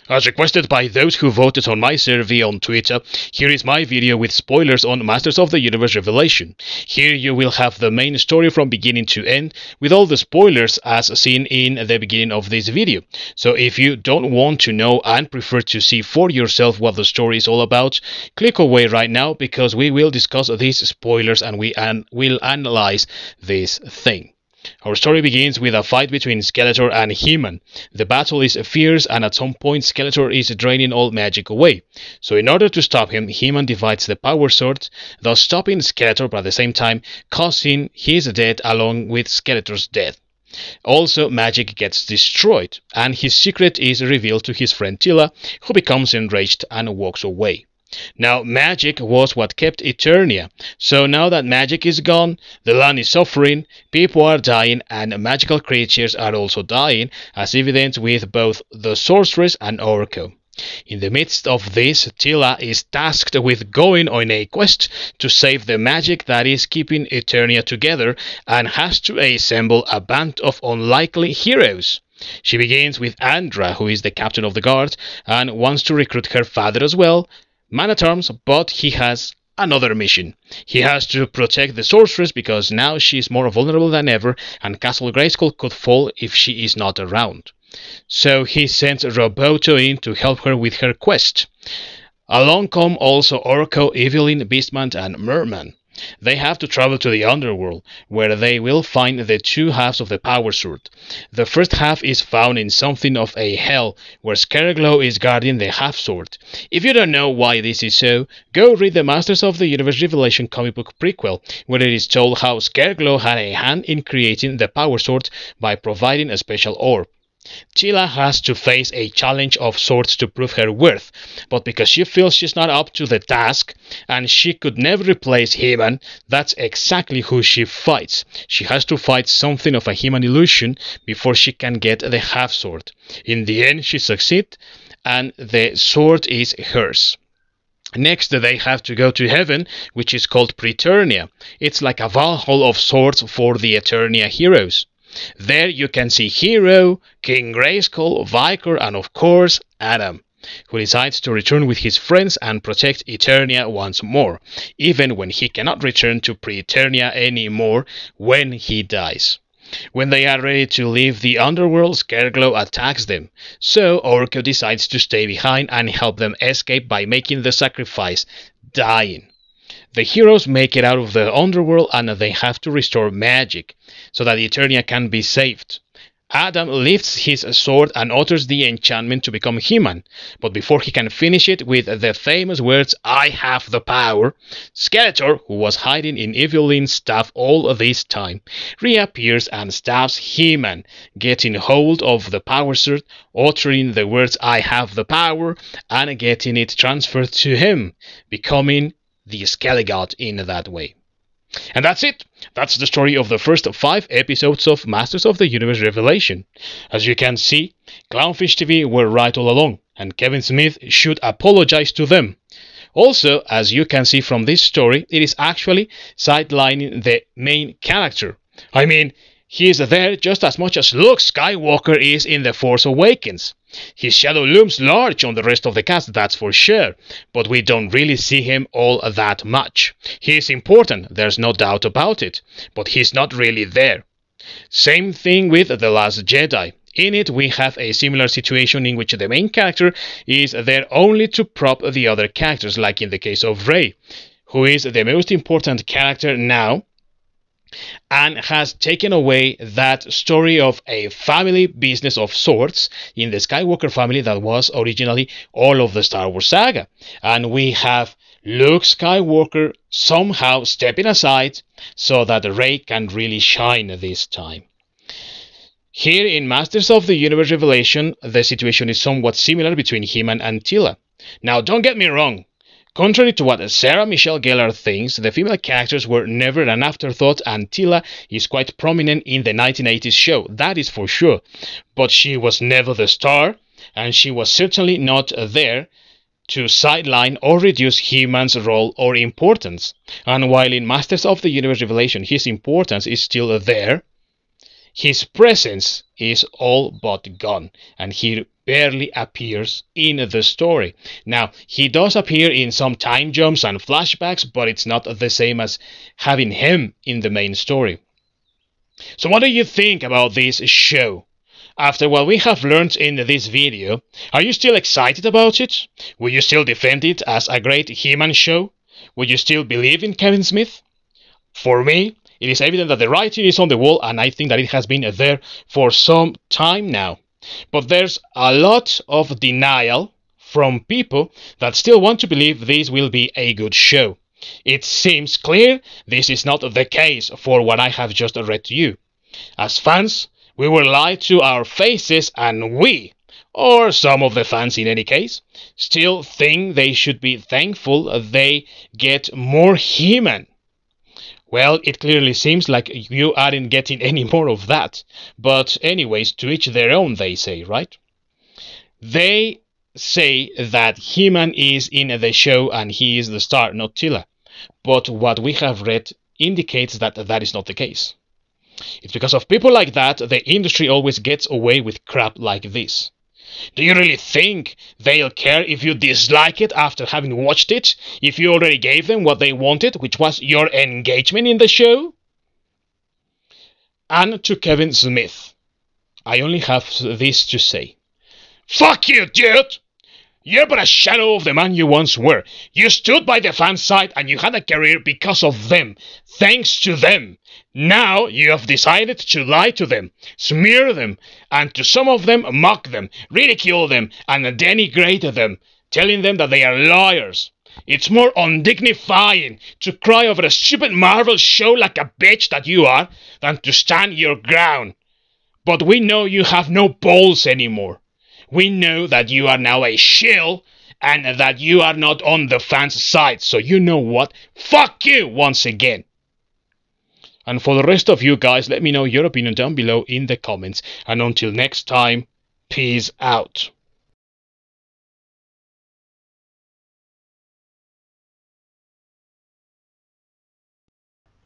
As requested by those who voted on my survey on Twitter, here is my video with spoilers on Masters of the Universe Revelation. Here you will have the main story from beginning to end, with all the spoilers as seen in the beginning of this video. So if you don't want to know and prefer to see for yourself what the story is all about, click away right now, because we will discuss these spoilers and we will analyze this thing. Our story begins with a fight between Skeletor and He-Man. The battle is fierce, and at some point Skeletor is draining all magic away. So in order to stop him, He-Man divides the power sword, thus stopping Skeletor, but at the same time causing his death along with Skeletor's death. Also, magic gets destroyed, and his secret is revealed to his friend Tila, who becomes enraged and walks away. Now, magic was what kept Eternia, so now that magic is gone, the land is suffering, people are dying, and magical creatures are also dying, as evident with both the sorceress and Orko. In the midst of this, Tila is tasked with going on a quest to save the magic that is keeping Eternia together, and has to assemble a band of unlikely heroes. She begins with Andra, who is the captain of the guard, and wants to recruit her father as well, Man-at-Arms, but he has another mission. He has to protect the sorceress, because now she is more vulnerable than ever, and Castle Grayskull could fall if she is not around. So he sends Roboto in to help her with her quest. Along come also Orko, Evelyn, Beastman, and Merman. They have to travel to the underworld, where they will find the two halves of the power sword. The first half is found in something of a hell, where Scareglow is guarding the half sword. If you don't know why this is so, go read the Masters of the Universe Revelation comic book prequel, where it is told how Scareglow had a hand in creating the power sword by providing a special orb. Tila has to face a challenge of sorts to prove her worth, but because she feels she's not up to the task, and she could never replace He-Man, that's exactly who she fights. She has to fight something of a He-Man illusion before she can get the half-sword. In the end, she succeeds, and the sword is hers. Next, they have to go to heaven, which is called Preternia. It's like a Valhalla of sorts for the Eternia heroes. There you can see Hero, King Grayskull, Viker, and of course Adam, who decides to return with his friends and protect Eternia once more, even when he cannot return to Pre-Eternia anymore when he dies. When they are ready to leave the underworld, Scareglow attacks them, so Orko decides to stay behind and help them escape by making the sacrifice, dying. The heroes make it out of the underworld, and they have to restore magic, so that Eternia can be saved. Adam lifts his sword and utters the enchantment to become He-Man, but before he can finish it with the famous words, "I have the power," Skeletor, who was hiding in Evelyn's staff all this time, reappears and stabs He-Man, getting hold of the power sword, uttering the words "I have the power," and getting it transferred to him, becoming the Skelegod in that way. And that's it. That's the story of the first 5 episodes of Masters of the Universe Revelation. As you can see, Clownfish TV were right all along, and Kevin Smith should apologize to them. Also, as you can see from this story, it is actually sidelining the main character. I mean, he is there just as much as Luke Skywalker is in The Force Awakens. His shadow looms large on the rest of the cast, that's for sure, but we don't really see him all that much. He is important, there's no doubt about it, but he's not really there. Same thing with The Last Jedi. In it, we have a similar situation in which the main character is there only to prop the other characters, like in the case of Rey, who is the most important character now, and has taken away that story of a family business of sorts in the Skywalker family that was originally all of the Star Wars saga. And we have Luke Skywalker somehow stepping aside so that Rey can really shine this time. Here in Masters of the Universe Revelation, the situation is somewhat similar between He-Man and Tila. Now, don't get me wrong. Contrary to what Sarah Michelle Gellar thinks, the female characters were never an afterthought, and Tila is quite prominent in the 1980s show, that is for sure. But she was never the star, and she was certainly not there to sideline or reduce He-Man's role or importance. And while in Masters of the Universe Revelation his importance is still there, his presence is all but gone, and he barely appears in the story. Now, he does appear in some time jumps and flashbacks, but it's not the same as having him in the main story. So what do you think about this show? After what we have learned in this video, are you still excited about it? Will you still defend it as a great He-Man show? Will you still believe in Kevin Smith? For me, it is evident that the writing is on the wall, and I think that it has been there for some time now. But there's a lot of denial from people that still want to believe this will be a good show. It seems clear this is not the case for what I have just read to you. As fans, we were lied to our faces, and we, or some of the fans in any case, still think they should be thankful they get more He-Man. Well, it clearly seems like you aren't getting any more of that. But anyways, to each their own, they say, right? They say that He-Man is in the show and he is the star, not Tila. But what we have read indicates that that is not the case. It's because of people like that the industry always gets away with crap like this. Do you really think they'll care if you dislike it after having watched it, if you already gave them what they wanted, which was your engagement in the show? And to Kevin Smith, I only have this to say. Fuck you, dude! You're but a shadow of the man you once were. You stood by the fan side and you had a career because of them, thanks to them. Now you have decided to lie to them, smear them, and to some of them mock them, ridicule them, and denigrate them, telling them that they are liars. It's more undignifying to cry over a stupid Marvel show like a bitch that you are than to stand your ground. But we know you have no balls anymore. We know that you are now a shill and that you are not on the fans' side. So you know what? Fuck you once again. And for the rest of you guys, let me know your opinion down below in the comments. And until next time, peace out.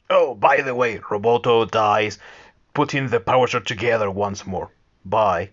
Oh, by the way, Roboto dies putting the power shot together once more. Bye.